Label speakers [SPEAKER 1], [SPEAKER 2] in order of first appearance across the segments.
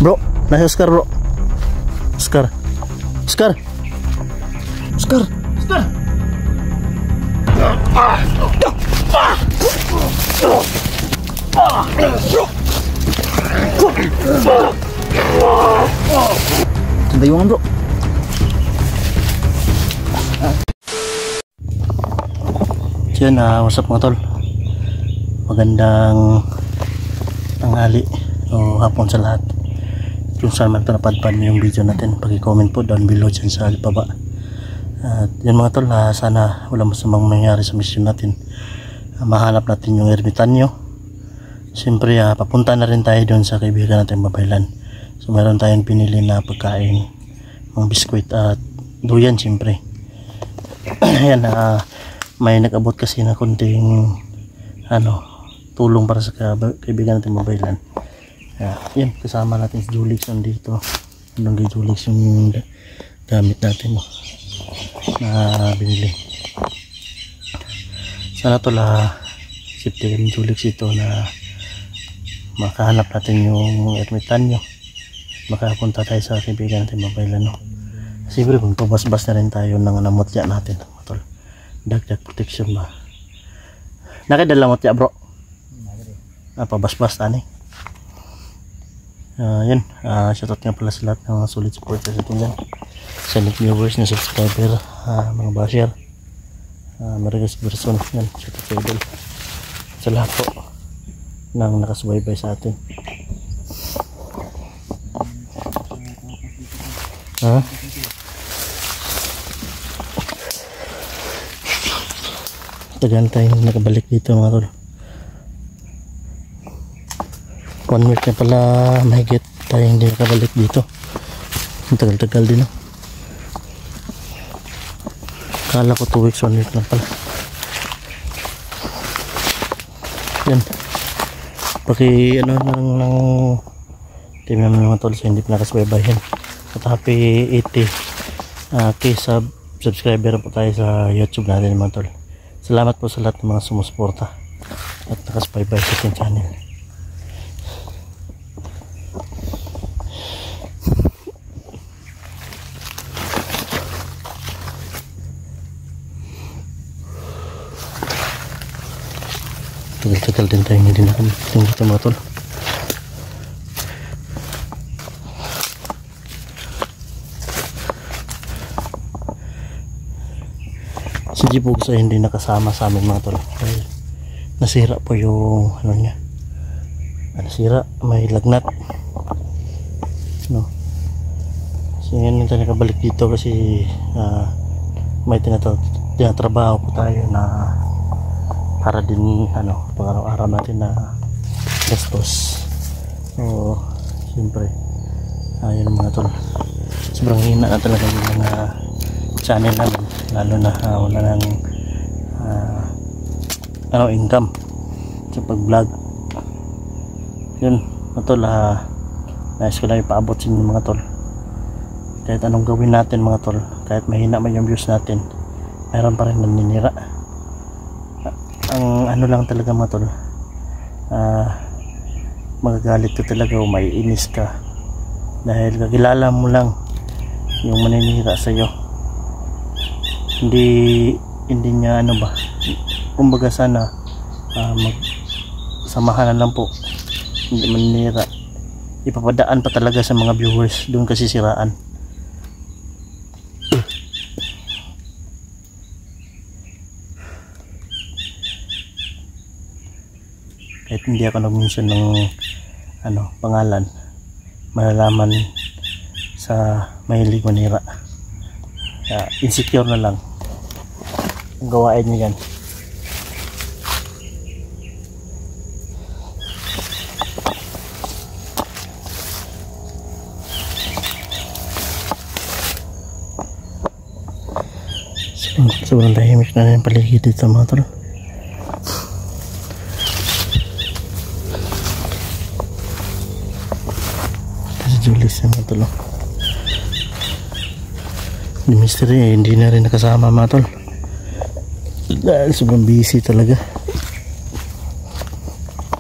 [SPEAKER 1] Bro, nasa Oscar bro. Oscar. Oscar. Oscar. Oscar. Tandayungan bro. So yun, what's up mga tol. Magandang tanghali o hapon sa lahat. Kung saan man ito napadpad yung video natin, pag-comment po down below dyan sa baba. At yun mga tol, sana wala masamang mangyari sa mission natin. Mahanap natin yung ermitanyo. Siyempre papunta na rin tayo doon sa kaibigan natin Babaylan. So meron tayong pinili na pagkain, mga biskwit at duyan siyempre. Ayan, may nag-abot kasi na konting tulong para sa kaibigan natin Babaylan. Yan, kasama natin si Julix nandito. Anong kay Julix yung gamit natin na binili. Sana to safety kami Julix ito na makahanap natin yung ermitanyo, makapunta tayo sa kaibigan natin Babaylan. Siyempre kung pabasbas na rin tayo ng namutya natin, tol, dagdag protection ba. Nakidala mutya bro? Pabasbas tani. Yan, shoutout nga pala sa lahat ng mga solid supporters natin dyan, sa new viewers na subscriber, mga basher, marigas person. Yan, shoutout sa idol sa lahat po nang nakasubaybay sa atin. Tagal tayong nakabalik dito mga tol. 1 week na pala mahigit tayo hindi nakabalik dito. Tagal-tagal din Kala ko 2 weeks, 1 week lang pala. Yan, paki ng team namin mga tol sa hindi pinakasubaybayan. At happy 80k subscriber po tayo sa YouTube natin mga tol. Salamat po sa lahat ng mga sumusuporta at nakasubaybay sa ating channel. Tagal-tagal din tayo hindi nakamiting dito mga tol. Si Jibog sa hindi nakasama sa amin mga tol dahil nasira po yung niya. Nasira, may lagnat so ngayon tayo nakabalik dito kasi may tinatrabaho po tayo na para din pang araw-araw natin na gastos. So siyempre yun mga tol, sobrang hina na talaga yung mga channel namin, lalo na wala nang income sa pag vlog. Yun mga tol, nais ko lang ipaabot sa inyo mga tol, kahit anong gawin natin mga tol, kahit mahina man yung views natin, mayroon pa rin naninira. Ang lang talaga mga tol, magagalit ka talaga o may inis ka dahil kakilala mo lang yung maninira sa iyo. Hindi niya kumbaga sana magsamahan na lang po, hindi maninira, ipapadaan pa talaga sa mga viewers, doon kasi siraan. Kahit hindi ako nag-mention ng pangalan, malalaman sa mahilig manira. Insecure na lang ang gawain niya yan. Sobrang tahimik na yung paligid dito mga tol. Julis na mga tol. Ni Mystery hindi na rin nakasama mga tol dahil sobrang busy talaga.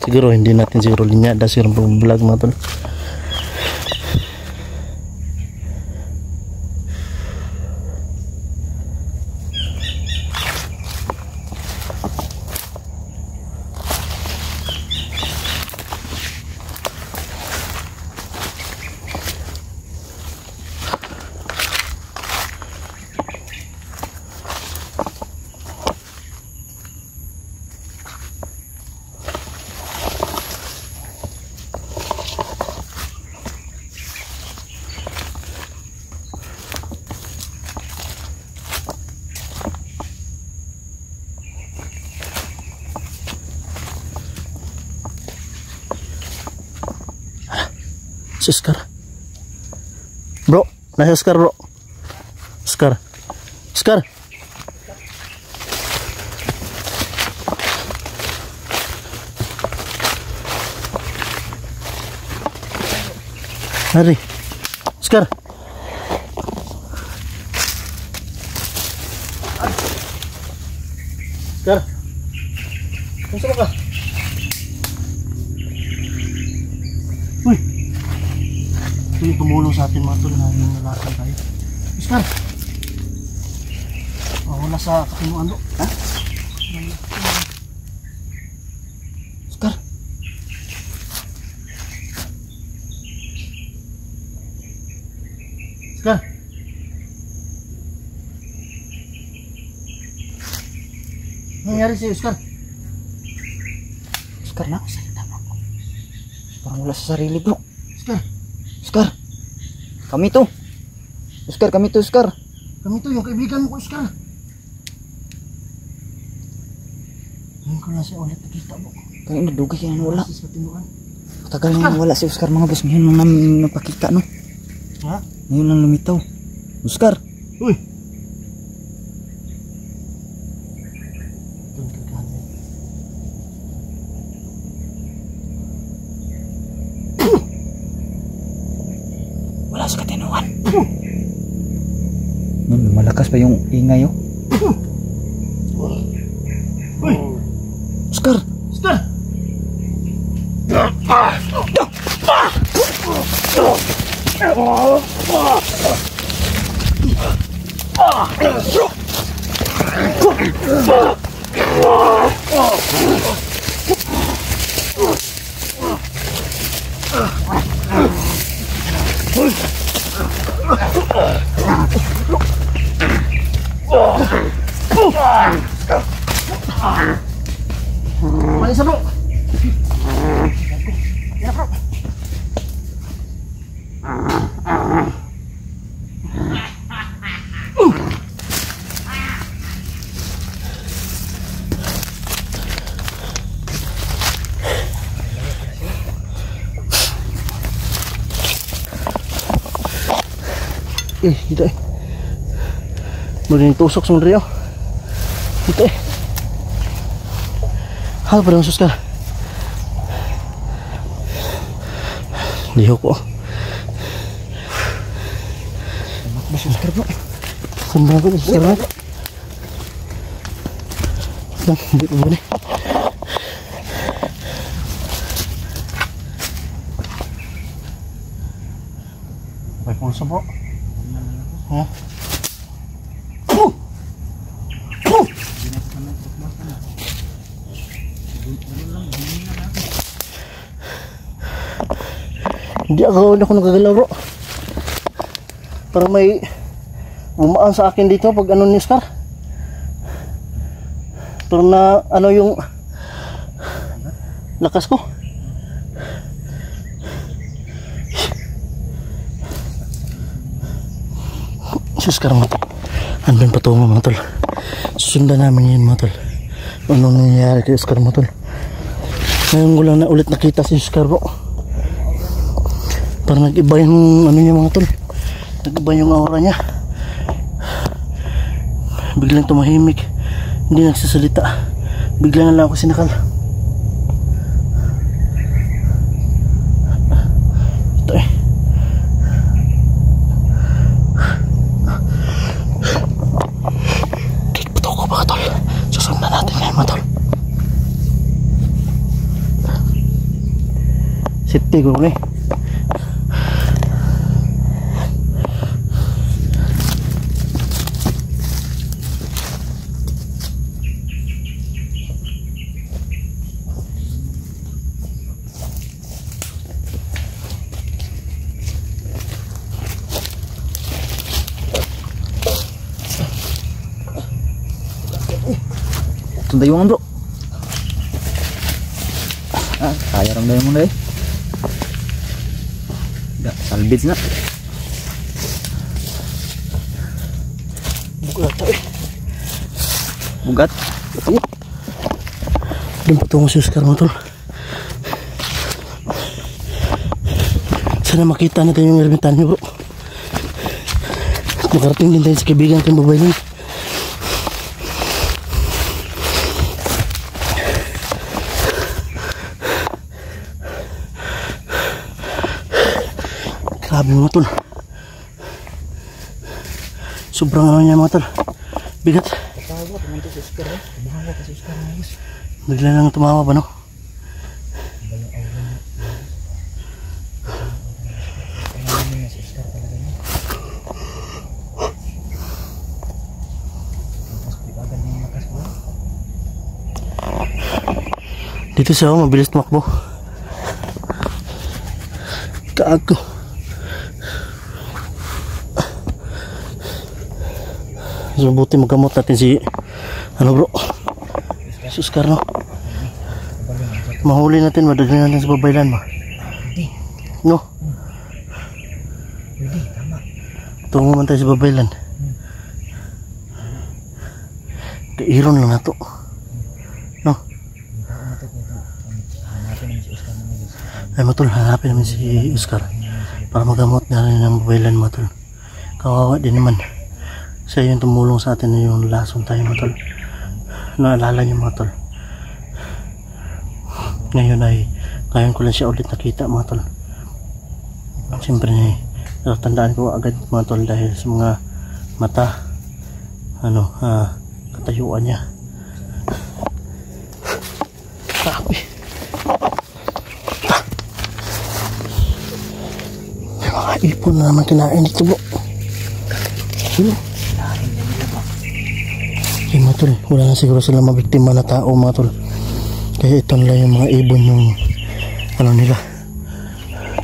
[SPEAKER 1] Siguro hindi natin siguro linya dahil siguro vlog mga tol. Si Oscar. Bro, nasa Oscar bro. Oscar. Oscar. Hari. Oscar. Oscar. Kumusta ka? Uy. Ito yung tumulong sa atin mga tol na yung nalakad tayo. Oscar. Oh, wala sa katinuan do. Ha? Oscar. Oscar. Ano nangyari sa'yo, Oscar?
[SPEAKER 2] Oscar na, salita bro. Parang wala sa sarili bro.
[SPEAKER 1] Oscar.
[SPEAKER 2] Oscar. Kami to. Oscar, kami to, Oscar.
[SPEAKER 1] Kami to, yung kaibigan mo ko, Oscar. Ngayon ko na siya ulit nakita mo.
[SPEAKER 2] Kaya nadugay kaya wala.
[SPEAKER 1] Sa tinuan.
[SPEAKER 2] Tagal na wala si Oscar mga boss. Ngayon lang namin napakita no.
[SPEAKER 1] Ha?
[SPEAKER 2] Ngayon lang lumitaw. Oscar.
[SPEAKER 1] Uy.
[SPEAKER 2] Wala sa katinuan. Malakas pa yung ingay oh.
[SPEAKER 1] Uy.
[SPEAKER 2] Oscar.
[SPEAKER 1] Oscar. Malis bro. Ya bro. Dito eh. Muli tusok sa Rio. Dito eh. Hal pa rin Oscar. Liho ko.
[SPEAKER 2] Mas Oscar bro.
[SPEAKER 1] Sambal ko Oscar bro. Lang, hindi ko muna. May pulso bro. Ha? Hindi ako nagagalaw bro. Parang may umaan sa akin dito pag ano ni Oscar. Parang na ano yung lakas ko. Si Oscar mga tol, andun patungo mga tol. Susundan namin yun mga tol. Anong nangyayari kay Oscar mga tol. Ngayon ko lang na ulit nakita si Oscar bro. Parang nag-iba yung ano niya mga tol. Nag-iba yung aura niya. Biglang tumahimik. Hindi nagsasalita. Biglang na lang ako sinakal. Ito eh. Dito ko mga tol. Susundan natin ngayon mga tol. Safety ko rin eh.
[SPEAKER 2] Dayungan bro. Kaya ram dayungan deh. Enggak salbits na.
[SPEAKER 1] Bugat eh.
[SPEAKER 2] Bugat.
[SPEAKER 1] Doon patungo si Oscar mga tol. Sana makita natin yung ermitanyo bro. Makarating din tayo sa kaibigan natin babae nun. Grabe mga tol. Sobrang ano niya mga tol. Bigat.
[SPEAKER 2] Tawa, pumunta si Oscar eh. Tumawa ka si Oscar ayos.
[SPEAKER 1] Bigla lang tumawa ba no? Dito siya mabilis tumakbo. Kago. So, buti magamot natin si ano bro, si Oscar no. Mahuli natin, madagyan natin sa babaylan mo. No.
[SPEAKER 2] Pwede, tama.
[SPEAKER 1] Tungo man tayo sa babaylan. Kairon lang na to. No. Ay matol, hanapin namin si Oscar para magamot na rin ng babaylan matol. Kawawa din naman. Siya yung tumulong sa atin na yung lason tayo matol. Naalala niyo matol. Ngayon ko lang siya ulit nakita matol. Siyempre tandaan ko agad matol dahil sa mga mata katayuan niya. Grabe. Mga ipon na naman kinain dito bro. Okay mga tol, wala na siguro sila mabiktima na tao mga tol. Kaya ito nila yung mga ibon yung nila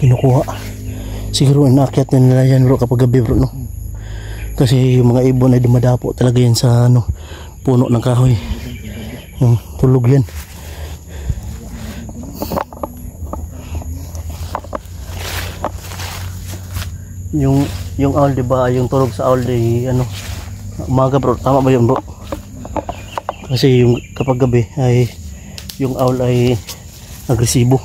[SPEAKER 1] kinukuha. Siguro inakyat na nila yan bro kapag gabi bro no. Kasi yung mga ibon ay dumadapo talaga yan sa puno ng kahoy. Yung tulog yan. Yung owl diba, yung tulog sa owl ay umaga bro, tama ba yun bro? Kasi yung kapag gabi ay yung owl ay agresibo.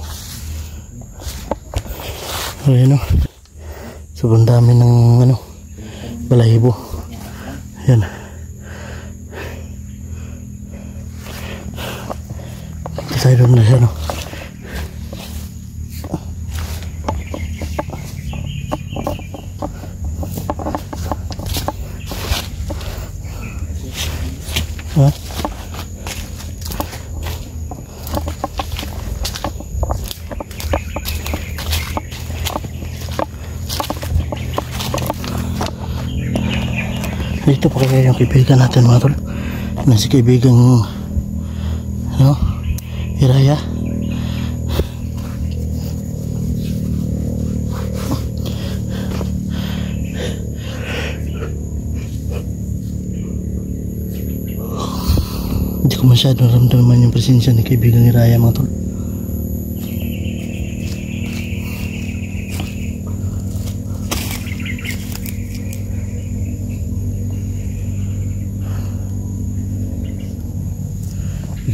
[SPEAKER 1] Ayan sobrang dami ng balahibo. Ayan. Tayo doon na siya Ha? Dito pa kaya yung kaibigan natin mga tol. Si kaibigan Hiraya. Hindi ko masyadong ramdaman yung presensya ni kaibigan Hiraya mga tol.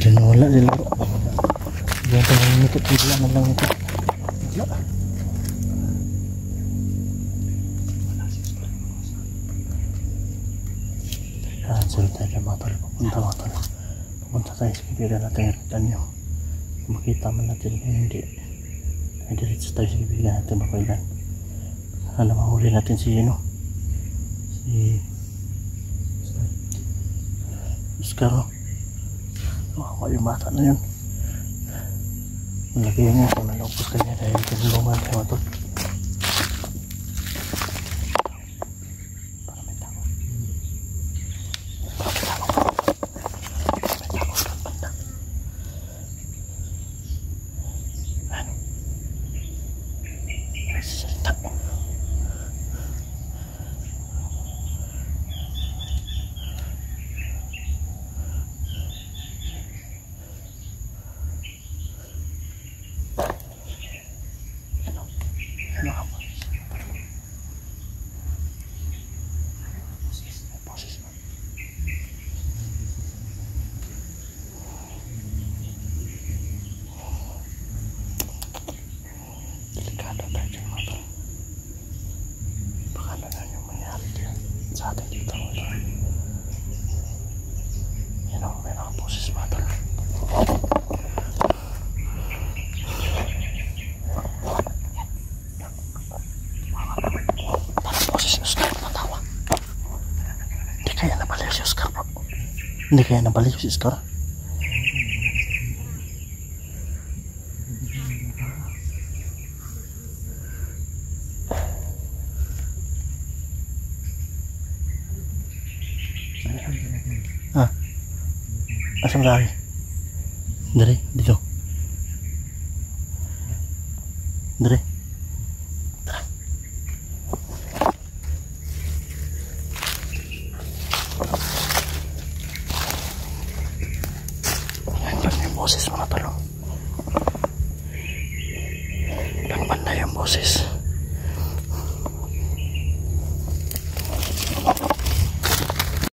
[SPEAKER 1] Diyan na wala sila bro. Diyan ka lang ikot. Bigla na lang ikot. Bigla. Cancel tayo mga tol. Pupunta tayo sa kaibigan natin. Ermitanyo. Makita man natin kung hindi. Ay diretso tayo sa kaibigan natin. Babaylan. Mahuli natin si Oscar. Yung bata na yun. Malaki yun kung nalaupos ka niya dahil kanilungan kayo ito. Para may tao. Ano? Nagsasalita. Delikado tayo dyan mga tol. Hindi kaya nabaliw si Oscar. Ah, asam lagi? Dari, dito. Dari. Tara. Ayan pa yung boses mga talo.